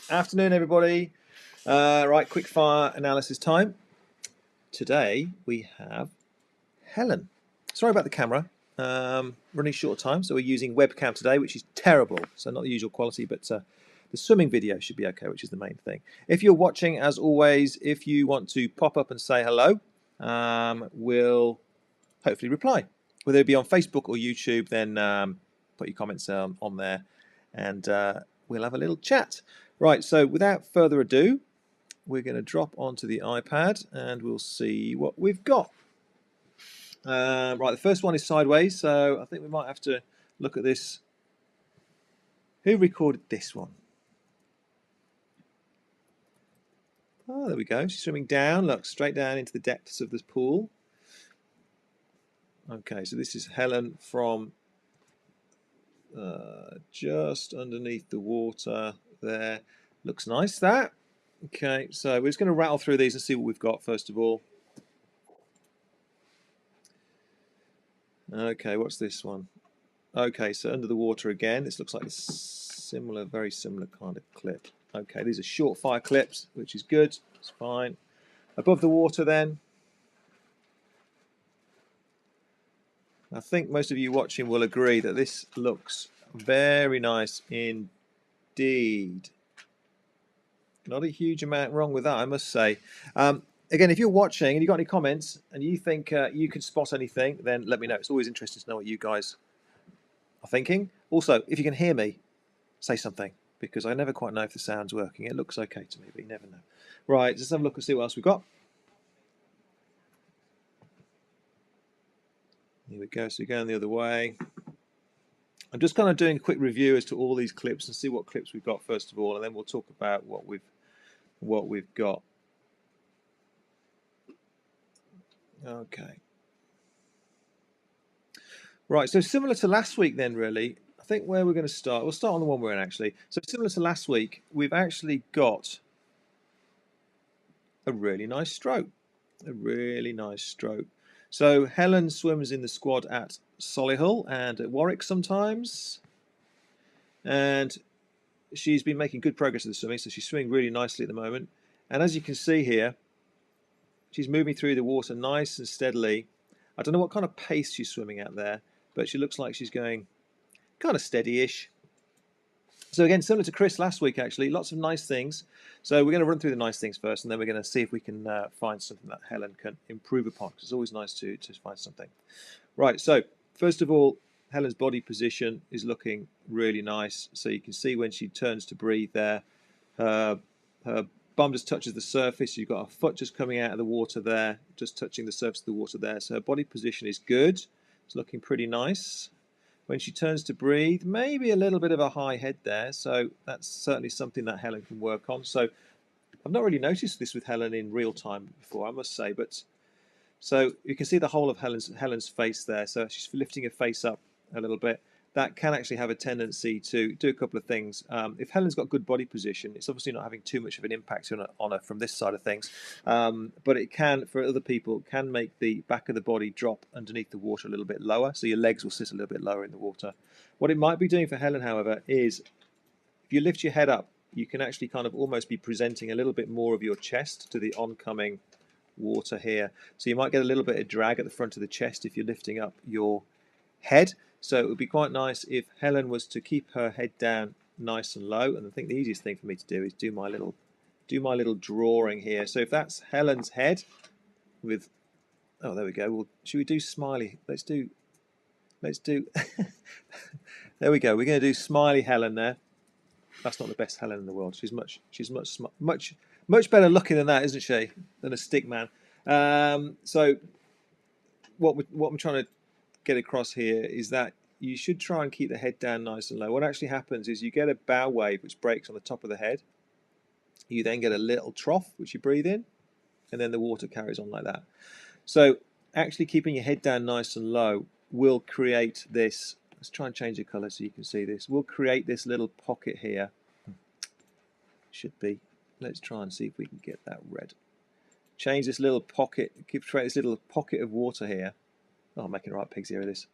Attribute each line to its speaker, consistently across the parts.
Speaker 1: Afternoon, everybody. Right, quick fire analysis time. Today we have Helen. Sorry about the camera. Running short time, so we're using webcam today, which is terrible. So not the usual quality, but the swimming video should be okay, which is the main thing. If you're watching, as always, if you want to pop up and say hello, we'll hopefully reply. Whether it be on Facebook or YouTube, then put your comments on there, and we'll have a little chat. Right, so without further ado, we're going to drop onto the iPad and we'll see what we've got. Right, the first one is sideways, so I think we might have to look at this. Who recorded this one? Oh, there we go. She's swimming down, look, straight down into the depths of this pool. Okay, so this is Helen from just underneath the water there. Looks nice, that. Okay, so we're just going to rattle through these and see what we've got first of all. Okay, what's this one? Okay, so under the water again. This looks like a similar, very similar kind of clip. Okay, these are short fire clips, which is good. It's fine. Above the water then. I think most of you watching will agree that this looks very nice indeed. Not a huge amount wrong with that, I must say. Again, if you're watching and you've got any comments and you think you can spot anything, then let me know. It's always interesting to know what you guys are thinking. Also, if you can hear me, say something, because I never quite know if the sound's working. It looks okay to me, but you never know. Right, let's have a look and see what else we've got. Here we go, so we're going the other way. I'm just kind of doing a quick review as to all these clips and see what clips we've got first of all, and then we'll talk about what we've got. Okay. Right, so similar to last week then, really. I think where we're going to start, we'll start on the one we're in actually. So similar to last week, we've actually got a really nice stroke. A really nice stroke. So Helen swims in the squad at Solihull and at Warwick sometimes. And she's been making good progress in the swimming, so she's swimming really nicely at the moment. And as you can see here, she's moving through the water nice and steadily. I don't know what kind of pace she's swimming at there, but she looks like she's going kind of steady-ish. So again, similar to Chris last week, actually, lots of nice things. So we're going to run through the nice things first, and then we're going to see if we can find something that Helen can improve upon, because it's always nice to find something. Right, so first of all, Helen's body position is looking really nice. So you can see when she turns to breathe there, her bum just touches the surface. You've got her foot just coming out of the water there, just touching the surface of the water there. So her body position is good. It's looking pretty nice. When she turns to breathe, maybe a little bit of a high head there. So that's certainly something that Helen can work on. So I've not really noticed this with Helen in real time before, I must say. But so you can see the whole of Helen's face there. So she's lifting her face up a little bit. That can actually have a tendency to do a couple of things. If Helen's got good body position, it's obviously not having too much of an impact on her from this side of things. But it can, for other people, can make the back of the body drop underneath the water a little bit lower. So your legs will sit a little bit lower in the water. What it might be doing for Helen, however, is if you lift your head up, you can actually kind of almost be presenting a little bit more of your chest to the oncoming water here. So you might get a little bit of drag at the front of the chest if you're lifting up your head. So it would be quite nice if Helen was to keep her head down nice and low. And I think the easiest thing for me to do is do my little drawing here. So if that's Helen's head with, oh, there we go. Well, should we do smiley? Let's do there we go. We're going to do smiley Helen there. That's not the best Helen in the world. She's much better looking than that, isn't she? Than a stick man. So what I'm trying to get across here is that you should try and keep the head down nice and low. What actually happens is you get a bow wave which breaks on the top of the head. You then get a little trough which you breathe in, and then the water carries on like that. So actually keeping your head down nice and low will create this. Let's try and change the colour so you can see this. We'll create this little pocket here. Should be. Let's try and see if we can get that red. Change this little pocket. Create this little pocket of water here. Oh, I'm making the right pigs here with this.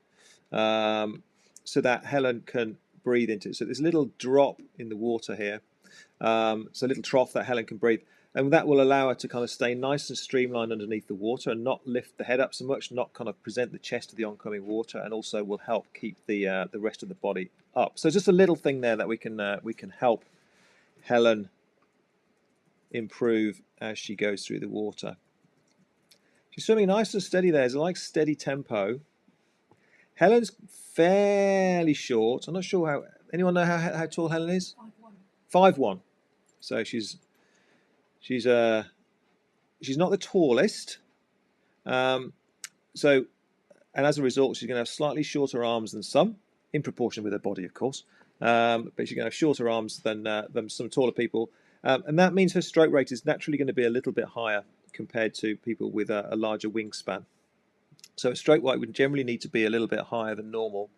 Speaker 1: So that Helen can breathe into it. So there's a little drop in the water here. So a little trough that Helen can breathe. And that will allow her to kind of stay nice and streamlined underneath the water and not lift the head up so much, not kind of present the chest to the oncoming water, and also will help keep the rest of the body up. So just a little thing there that we can help Helen improve as she goes through the water. She's swimming nice and steady there. It's like steady tempo. Helen's fairly short. I'm not sure how. Anyone know how tall Helen is? 5'1". 5'1". So she's not the tallest. And as a result, she's going to have slightly shorter arms than some, in proportion with her body, of course. But she's going to have shorter arms than some taller people, and that means her stroke rate is naturally going to be a little bit higher compared to people with a larger wingspan. So a stroke rate would generally need to be a little bit higher than normal.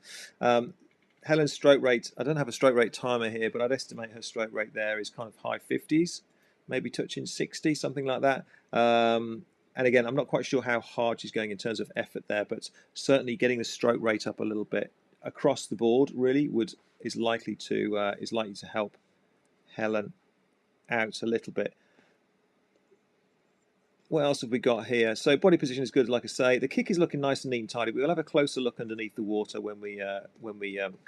Speaker 1: Helen's stroke rate, I don't have a stroke rate timer here, but I'd estimate her stroke rate there is kind of high 50s, maybe touching 60, something like that. And again, I'm not quite sure how hard she's going in terms of effort there, but certainly getting the stroke rate up a little bit across the board really is likely to help Helen out a little bit. What else have we got here? So body position is good, like I say. The kick is looking nice and neat and tidy. We'll have a closer look underneath the water when we go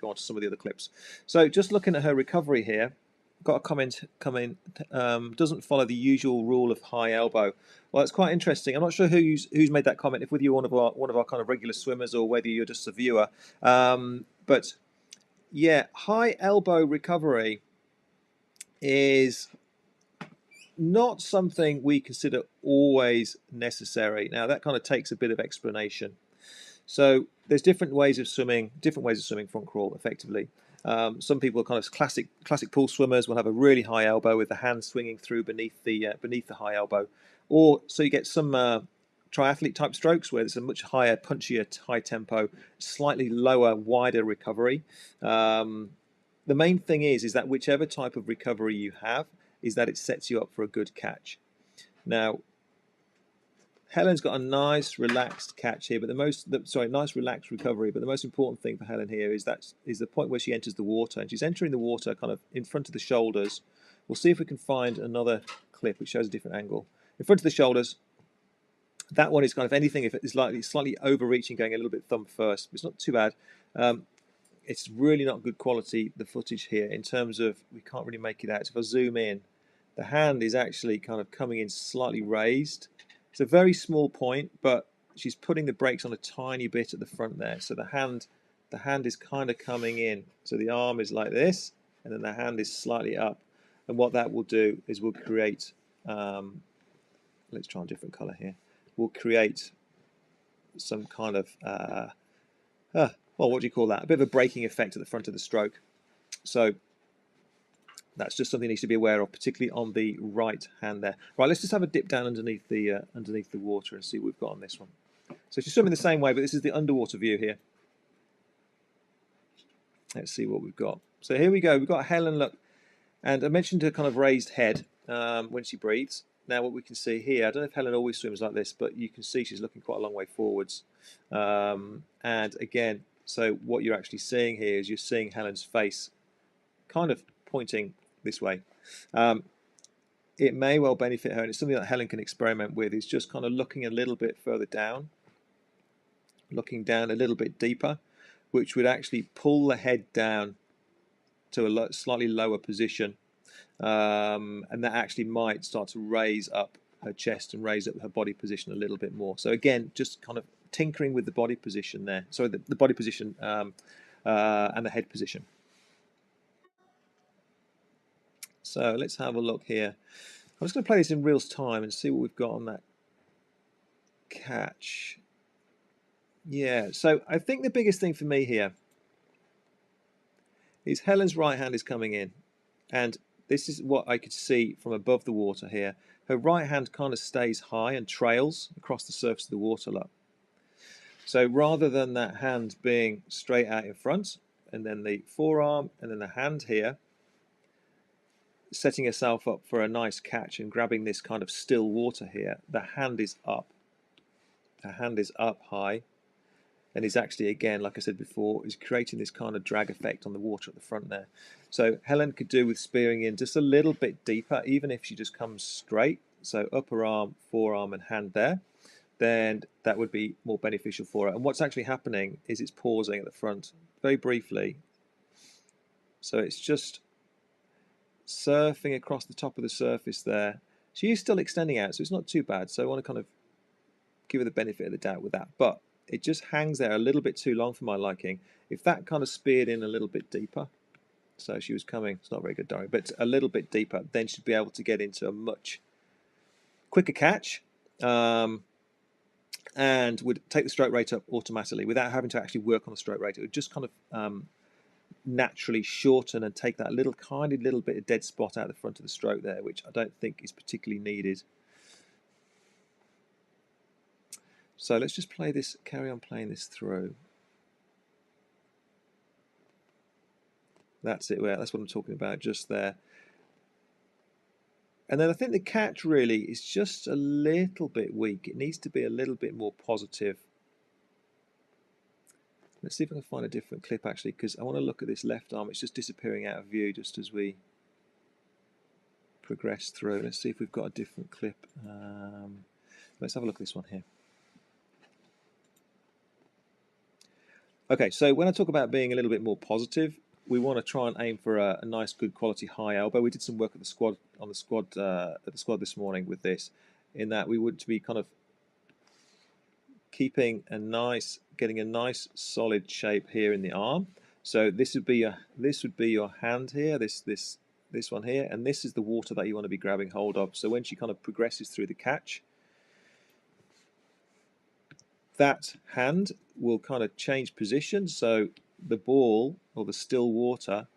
Speaker 1: on to some of the other clips. So just looking at her recovery here, got a comment come in. Doesn't follow the usual rule of high elbow. Well, it's quite interesting. I'm not sure who's made that comment. If whether you're one of our kind of regular swimmers or whether you're just a viewer. But yeah, high elbow recovery is not something we consider always necessary. Now that kind of takes a bit of explanation. So there's different ways of swimming front crawl effectively. Some people are kind of classic pool swimmers will have a really high elbow with the hand swinging through beneath the high elbow, or so you get some triathlete type strokes where there's a much higher, punchier, high tempo, slightly lower, wider recovery. The main thing is that whichever type of recovery you have, is that it sets you up for a good catch. Now, Helen's got a nice relaxed catch here, but nice relaxed recovery. But the most important thing for Helen here is the point where she enters the water, and she's entering the water kind of in front of the shoulders. We'll see if we can find another clip which shows a different angle. In front of the shoulders, that one is kind of anything if it's slightly overreaching, going a little bit thumb first. It's not too bad. It's really not good quality, the footage here, in terms of we can't really make it out. So if I zoom in, the hand is actually kind of coming in slightly raised. It's a very small point, but she's putting the brakes on a tiny bit at the front there. So the hand is kind of coming in. So the arm is like this, and then the hand is slightly up. And what that will do is we'll create, let's try a different color here. We'll create some kind of, well, what do you call that? A bit of a braking effect at the front of the stroke. So that's just something you need to be aware of, particularly on the right hand there. Right, let's just have a dip down underneath the water and see what we've got on this one. So she's swimming the same way, but this is the underwater view here. Let's see what we've got. So here we go. We've got Helen, look, and I mentioned her kind of raised head when she breathes. Now what we can see here, I don't know if Helen always swims like this, but you can see she's looking quite a long way forwards. And again, so what you're actually seeing here is you're seeing Helen's face kind of pointing this way. It may well benefit her, and it's something that Helen can experiment with, is just kind of looking a little bit further down, looking down a little bit deeper, which would actually pull the head down to a slightly lower position, and that actually might start to raise up her chest and raise up her body position a little bit more. So again, just kind of tinkering with the body position there. Sorry, the body position and the head position. So let's have a look here. I'm just going to play this in real time and see what we've got on that catch. Yeah, so I think the biggest thing for me here is Helen's right hand is coming in, and this is what I could see from above the water here. Her right hand kind of stays high and trails across the surface of the water. Look. So rather than that hand being straight out in front, and then the forearm, and then the hand here, setting herself up for a nice catch and grabbing this kind of still water here, the hand is up. The hand is up high. and is actually, again, like I said before, is creating this kind of drag effect on the water at the front there. So Helen could do with spearing in just a little bit deeper, even if she just comes straight, so upper arm, forearm and hand there, then that would be more beneficial for her. And what's actually happening is it's pausing at the front very briefly. So it's just surfing across the top of the surface there. She is still extending out, so it's not too bad. So I want to kind of give her the benefit of the doubt with that. But it just hangs there a little bit too long for my liking. If that kind of speared in a little bit deeper, so she was coming, it's not very good, Dory, but a little bit deeper, then she'd be able to get into a much quicker catch, and would take the stroke rate up automatically without having to actually work on the stroke rate. It would just kind of naturally shorten and take that little bit of dead spot out the front of the stroke there, which I don't think is particularly needed. So let's just carry on playing this through. That's it, that's what I'm talking about just there. And then I think the catch really is just a little bit weak. It needs to be a little bit more positive. Let's see if I can find a different clip actually, because I want to look at this left arm. It's just disappearing out of view just as we progress through. Let's see if we've got a different clip. Let's have a look at this one here. Okay, so when I talk about being a little bit more positive, we want to try and aim for a nice, good quality high elbow. We did some work at the squad this morning with this, in that we would be kind of keeping getting a nice solid shape here in the arm. So this would be your hand here, this one here, and this is the water that you want to be grabbing hold of. So when she kind of progresses through the catch, that hand will kind of change position, so the ball or the still water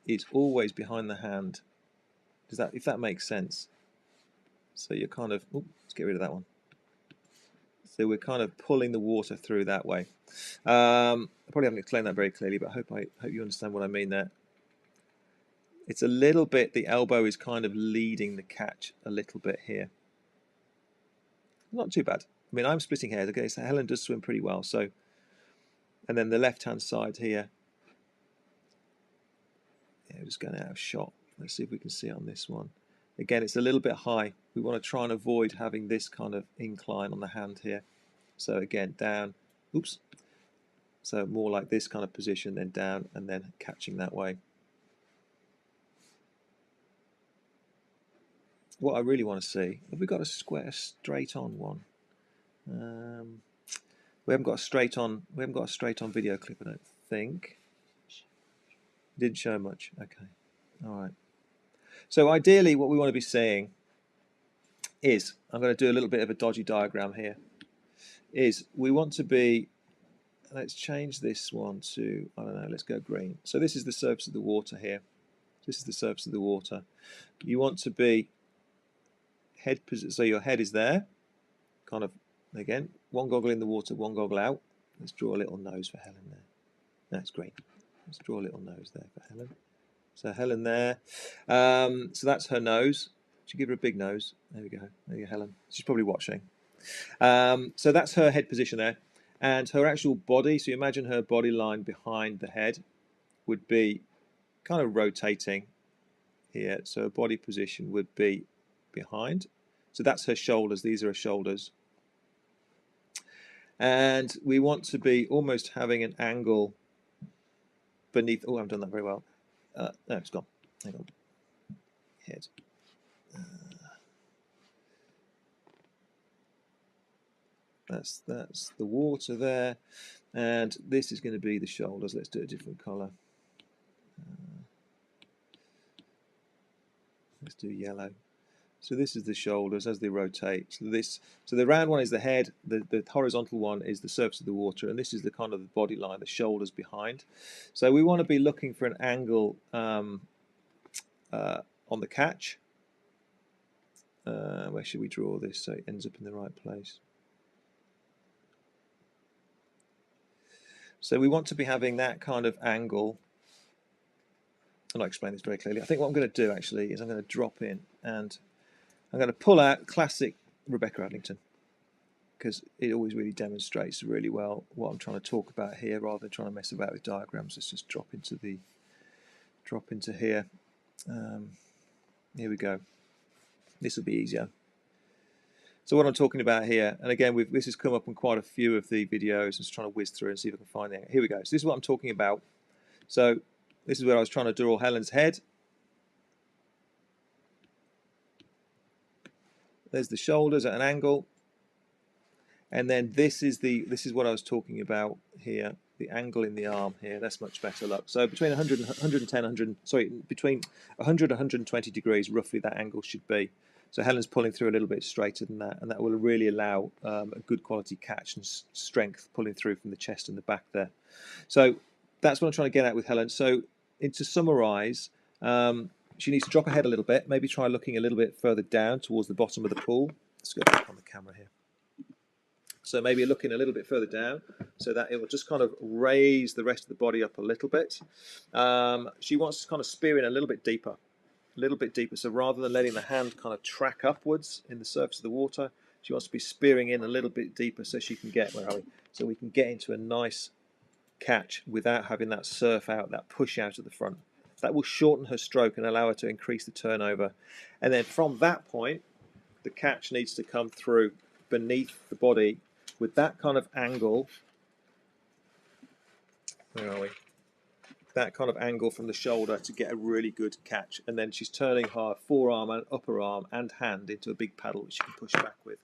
Speaker 1: is always behind the hand. If that makes sense? So you're kind of, let's get rid of that one. So we're kind of pulling the water through that way. I probably haven't explained that very clearly, but I hope you understand what I mean there. It's a little bit, the elbow is kind of leading the catch a little bit here. Not too bad. I mean, I'm splitting hairs. Okay, so Helen does swim pretty well. So, and then the left-hand side here. Yeah, just going out of shot. Let's see if we can see it on this one. Again, it's a little bit high. We want to try and avoid having this kind of incline on the hand here. So again, down. Oops. So more like this kind of position, then down, and then catching that way. What I really want to see, have we got a straight on one? We haven't got a straight on video clip, I don't think. Didn't show much. Okay. All right. So ideally what we want to be seeing is, I'm going to do a little bit of a dodgy diagram here, is we want to be, let's change this one to, I don't know, let's go green. So this is the surface of the water here. This is the surface of the water. You want to be so your head is there, kind of, again, one goggle in the water, one goggle out. Let's draw a little nose for Helen there. That's great. Let's draw a little nose there for Helen. So Helen there. So that's her nose. Should give her a big nose. There we go. There you go, Helen. She's probably watching. So that's her head position there. And her actual body, so you imagine her body line behind the head would be kind of rotating here. So her body position would be behind. So that's her shoulders. These are her shoulders. And we want to be almost having an angle beneath. Oh, I haven't done that very well. No, it's gone. Hang on. Head. That's the water there, and this is going to be the shoulders. Let's do a different colour. Let's do yellow. So this is the shoulders as they rotate. So the round one is the head, the horizontal one is the surface of the water, and this is the kind of the body line, the shoulders behind. So we want to be looking for an angle on the catch. Where should we draw this so it ends up in the right place? So we want to be having that kind of angle. I'm not explaining this very clearly. I think what I'm going to do actually is I'm going to drop in and I'm going to pull out classic Rebecca Adlington. because it always really demonstrates really well what I'm trying to talk about here, rather than trying to mess about with diagrams. Let's just drop into here. Here we go. This will be easier. So what I'm talking about here, and again, this has come up in quite a few of the videos. I'm just trying to whiz through and see if I can find it. Here we go. So this is what I'm talking about. So this is where I was trying to draw Helen's head. There's the shoulders at an angle, and then this is what I was talking about here. The angle in the arm here. That's much better. Look. So between 100 and 110, between 100 and 120 degrees, roughly that angle should be. So Helen's pulling through a little bit straighter than that, and that will really allow a good quality catch and strength pulling through from the chest and the back there. So that's what I'm trying to get at with Helen. So to summarise, she needs to drop her head a little bit, maybe try looking a little bit further down towards the bottom of the pool. Let's go back on the camera here. So maybe looking a little bit further down so that it will just kind of raise the rest of the body up a little bit. She wants to kind of spear in a little bit deeper. So rather than letting the hand kind of track upwards in the surface of the water, she wants to be spearing in a little bit deeper so she can get, where are we? So we can get into a nice catch without having that surf out, that push out at the front. That will shorten her stroke and allow her to increase the turnover. And then from that point, the catch needs to come through beneath the body with that kind of angle. Where are we? That kind of angle from the shoulder to get a really good catch. And then she's turning her forearm and upper arm and hand into a big paddle which she can push back with.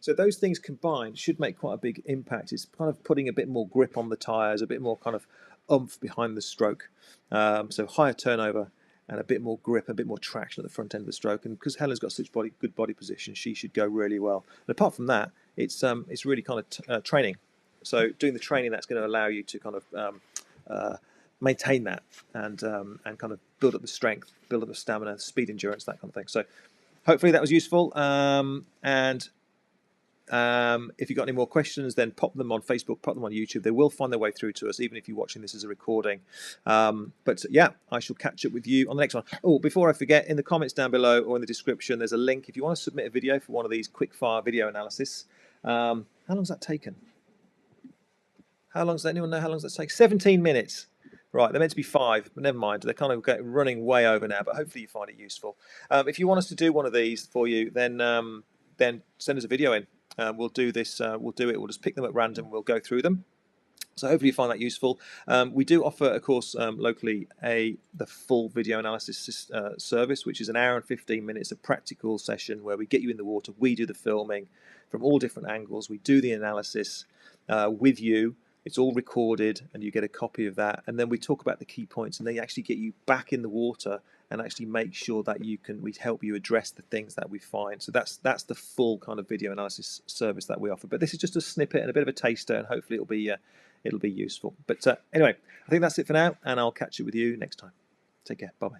Speaker 1: So those things combined should make quite a big impact. It's kind of putting a bit more grip on the tyres, a bit more kind of oomph behind the stroke. So higher turnover and a bit more grip, a bit more traction at the front end of the stroke. And because Helen's got such good body position, she should go really well. And apart from that, it's really kind of training. So doing the training, that's going to allow you to kind of maintain that and kind of build up the strength, build up the stamina, speed, endurance, that kind of thing. So hopefully that was useful. If you've got any more questions, then pop them on Facebook, pop them on YouTube. They will find their way through to us, even if you're watching this as a recording. But yeah, I shall catch up with you on the next one. Oh, before I forget, in the comments down below or in the description, there's a link. If you want to submit a video for one of these quick-fire video analysis, how long's that taken? How long does anyone know how long does that take? 17 minutes. Right, they're meant to be 5, but never mind. They're kind of running way over now, but hopefully you find it useful. If you want us to do one of these for you, then send us a video in. We'll do this. We'll do it. We'll just pick them at random. We'll go through them. So hopefully you find that useful. We do offer, of course, locally the full video analysis service, which is an hour and 15 minutes, a practical session where we get you in the water. We do the filming from all different angles. We do the analysis with you. It's all recorded, and you get a copy of that. And then we talk about the key points, and they actually get you back in the water and actually make sure that we help you address the things that we find. So that's the full kind of video analysis service that we offer. But this is just a snippet and a bit of a taster, and hopefully it'll be useful. But anyway, I think that's it for now, and I'll catch up with you next time. Take care. Bye-bye.